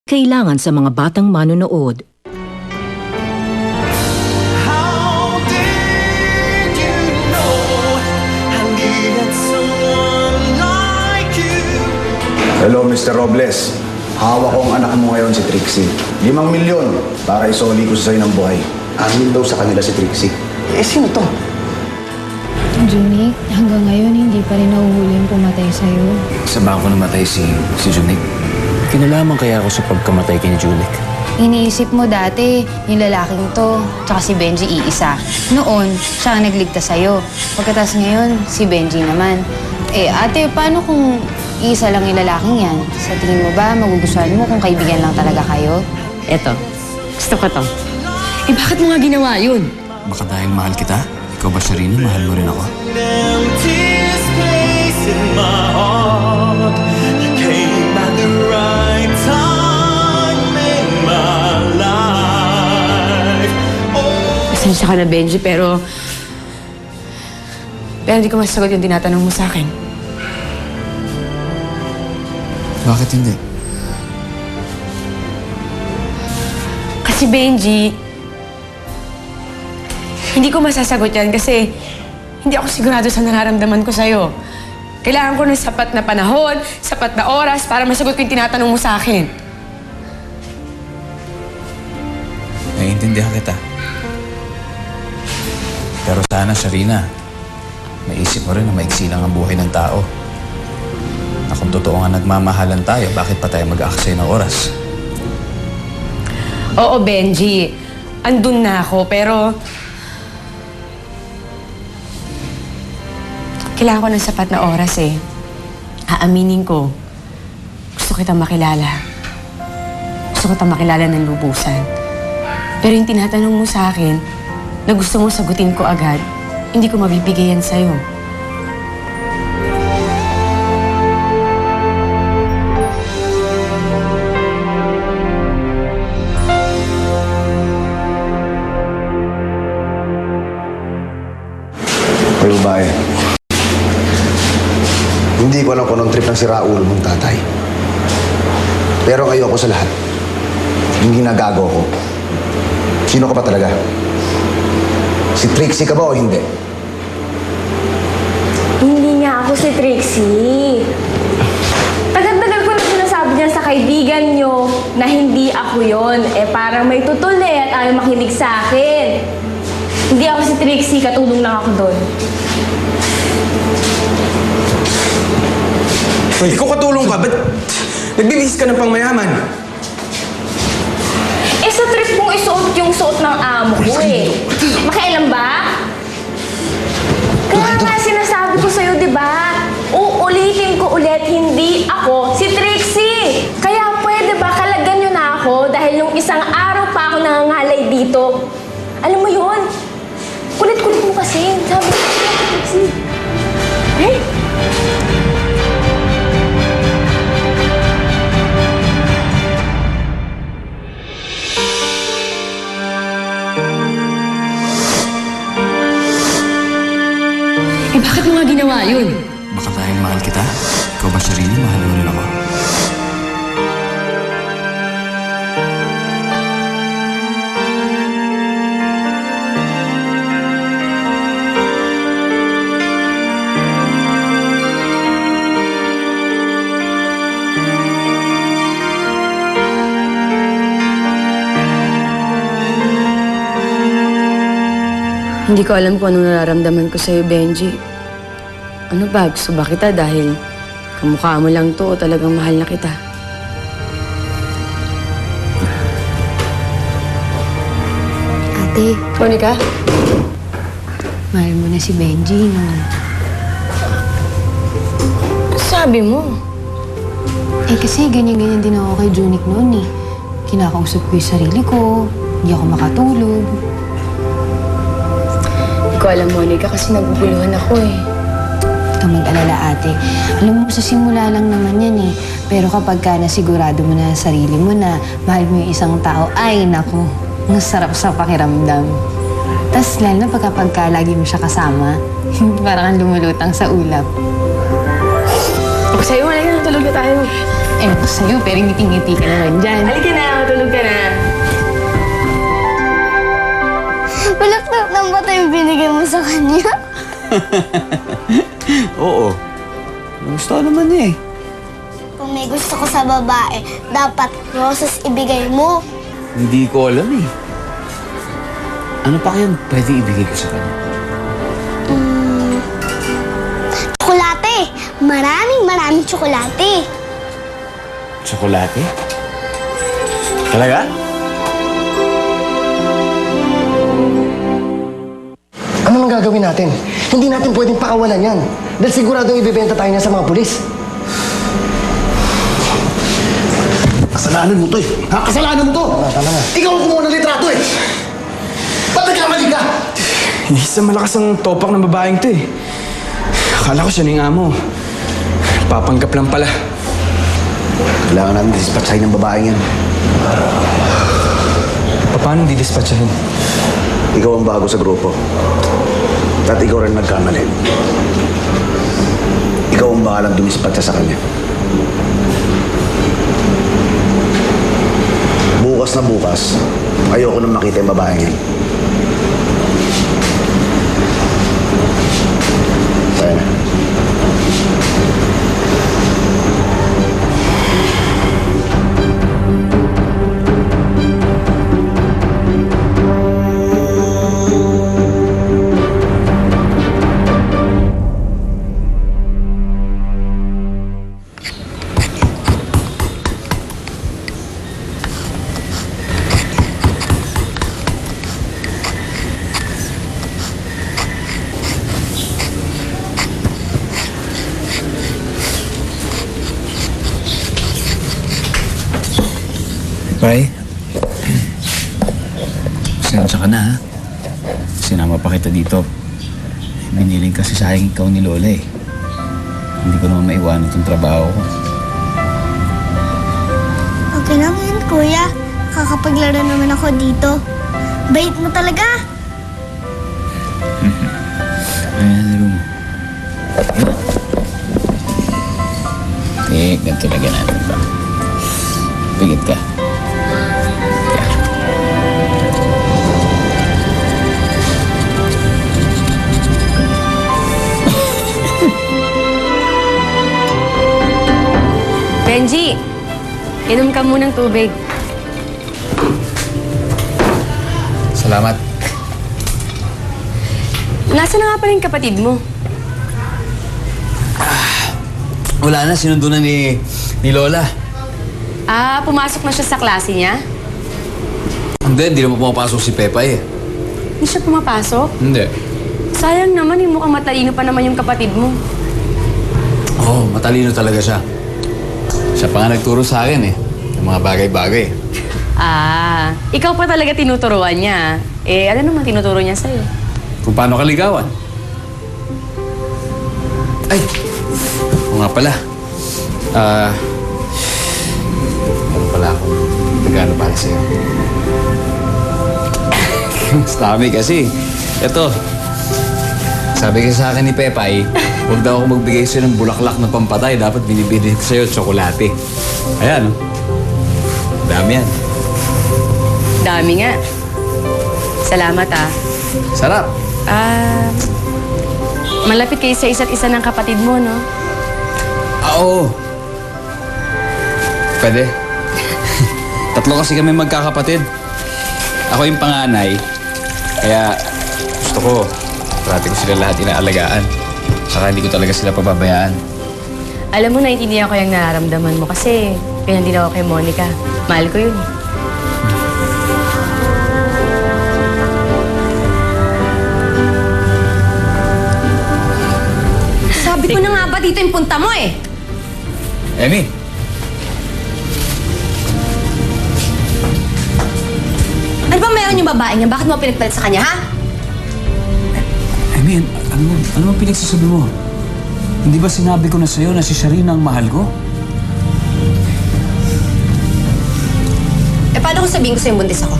Kailangan sa mga batang manonood. How did you know I needed someone like you? Hello, Mr. Robles. Hawak ko ang anak mo ngayon si Trixie. 5 milyon para isoli ko sa sa'yo ng buhay. Amin daw sa kanila si Trixie. Sino to? Junik, hanggang ngayon hindi pa rin nahuhuli yung pumatay sa'yo. Sa bangko namatay si Junik. Kinalaman kaya ako sa pagkamatay kay Junik. Iniisip mo dati, yung lalaking to, tsaka si Benji iisa. Noon, siya ang nagligtas sa'yo. Pagkatas ngayon, si Benji naman. Ate, paano kung iisa lang yung lalaking yan? Sa tingin mo ba, magugustuhan mo kung kaibigan lang talaga kayo? Eto, gusto ko to. Bakit mo nga ginawa yun? Baka dahil mahal kita, ikaw ba, Sharina, mahal mo rin ako? Empty space in my heart. You came at the right time in my life. Pasensya ka na, Benji, pero hindi ko masasagot yung tinatanong mo sa akin. Bakit hindi? Kasi, Benji, hindi ko masasagot yan kasi hindi ako sigurado sa nararamdaman ko sa'yo. Kailangan ko ng sapat na panahon, sapat na oras para masagot ko yung tinatanong mo sa akin. Naiintindihan kita. Pero sana, Sharina, maisip mo rin na maiksi lang ang buhay ng tao. Na kung totoo nga nagmamahalan tayo, bakit pa tayo mag-aaksay ng oras? Oo, Benji. Andun na ako, pero kailangan ko ng sapat na oras eh. Aaminin ko, gusto kitang makilala. Gusto kitang makilala ng lubusan. Pero yung tinatanong mo sa akin, na gusto mo sagutin ko agad, hindi ko mabibigay yan sa'yo. Ay, babae. Hindi ko alam kung anong trip ng si Raul mong tatay. Pero ayoko sa lahat. Yung ginagago ko. Sino ka pa talaga? Si Trixie ka ba o hindi? Hindi nga ako si Trixie. Tagal-tagal ko na sinasabi niya sa kaibigan niyo na hindi ako yon. Parang may tutol at ayaw makinig sa akin. Hindi ako si Trixie, katulong lang ako doon. Hoy, ikaw katulong ka? Ba't nagbibihis ka ng pangmayaman? Sa trip mong isuot yung suot ng amo ko Makialam ba? Kaya nga sinasabi ko sa'yo, di ba? Uulitin ko ulit, hindi ako si Trixie. Kaya pwede ba kalagan nyo na ako dahil nung isang araw pa ako nangangalay dito. Alam mo yun? Kulit-kulit mo kasi. Sabi ko, Trixie. Eh? Bakit mo nga ginawa yun? Baka dahil mahal kita, ikaw ba, Sharina, mahal mo rin ako? Hindi ko alam kung anong nararamdaman ko sa'yo, Benji. Ano ba? Gusto ba kita dahil kamukha mo lang to o talagang mahal na kita? Ate, Monica? mahal mo na si Benji, no? Sabi mo. Kasi ganyan-ganyan din ako kay Junik noon eh. Kinakausap ko yung sarili ko, hindi ako makatulog. Hindi ko alam, Monica, kasi naguguluhan ako eh. Huwag kang mag-alala, ate. Alam mo, sa simula lang naman yan eh. Pero kapag ka nasigurado mo na sa sarili mo na mahal mo yung isang tao, ay naku, masarap sa pakiramdam. Tapos lalo na pagka lagi mo siya kasama, parang kang lumulutang sa ulap. Sa'yo, Monica, tulog na tayo. Ewan ko sa'yo, pero ngiti-ngiti ka naman dyan. Halika na, matulog ka na. Balak na ba tayo binigay mo sa kanya? Oo. Gusto ko naman eh. Kung may gusto ko sa babae, dapat roses ibigay mo. Hindi ko alam eh. Ano pa kayang pwede ibigay ko sa kanya? Tsokolate! Maraming tsokolate. Tsokolate? Talaga? Ano nang gagawin natin? Hindi natin pwedeng pakawalan yan. Dahil siguradong ibibenta tayo niya sa mga pulis. Kasalanan mo to eh. Ha? Kasalanan mo to! Tama na. Ikaw ang kumuha ng litrato eh! Ba't nagkamali ka? Isang malakas ang topak ng babaeng to eh. Akala ko siya na yung amo. Papanggap lang pala. Kailangan namin dispatchahin ng babaeng yan. Paano di-dispatchahin? Ikaw ang bago sa grupo. At ikaw rin nagkamali. Ikaw ang bahalang dumispatcha sa kanya. Bukas na bukas, ayoko nang makita yung babaeng yan. Tayo na. Pai, pasensya ka na ha. Sinama pa kita dito. Biniling kasi sayang ikaw ni Lola eh. Hindi ko naman maiwanan itong trabaho ko. Okay lang yun, kuya. Kakapaglaro naman ako dito. Bait mo talaga. Ayan, laro mo. Ganito talaga natin ba? Pigit ka. Benji, inom ka munang tubig. Salamat. Nasaan na nga pala yung kapatid mo? Wala na, sinundo na ni Lola. Ah, pumasok na siya sa klase niya? Hindi naman pumapasok si Pepay eh. Hindi siya pumapasok? Hindi. Sayang naman, yung mukhang matalino pa naman yung kapatid mo. Oo, matalino talaga siya. Siya pa nga nagturo sa akin eh, ng mga bagay-bagay. Ah, ikaw pa talaga tinuturuan niya. Eh, ano naman tinuturo niya sa'yo? Kung paano kaligawan. Ay! Oo nga pala. Meron pala akong regalo para sa'yo. Mas dami kasi. Ito. Sabi kasi sa akin ni Pepay, huwag daw ako magbigay sa'yo ng bulaklak na pampatay. Dapat binibili ko sa'yo tsokolate. Ayan. Dami yan. Dami nga. Salamat ah. Sarap. Ah, malapit kayo sa isa't isa ng kapatid mo, no? Oo. Pwede. Tatlo kasi kami magkakapatid. Ako yung panganay. Kaya gusto ko, parati ko sila lahat inaalagaan. Saka hindi ko talaga sila pababayaan. Alam mo, naiintindihan ko yung nararamdaman mo kasi ganyan din ako kay Monica. Mahal ko yun. Sabi ko na nga ba dito yung punta mo eh? Emmy! Ano ba meron yung babae niya? Bakit mo pinagpalit sa kanya, ha? Emmy, ano mo pinagsasabi mo? Hindi ba sinabi ko na sa'yo na si Sharina ang mahal ko? Eh, paano kung sabihin ko sa'yo buntis ako?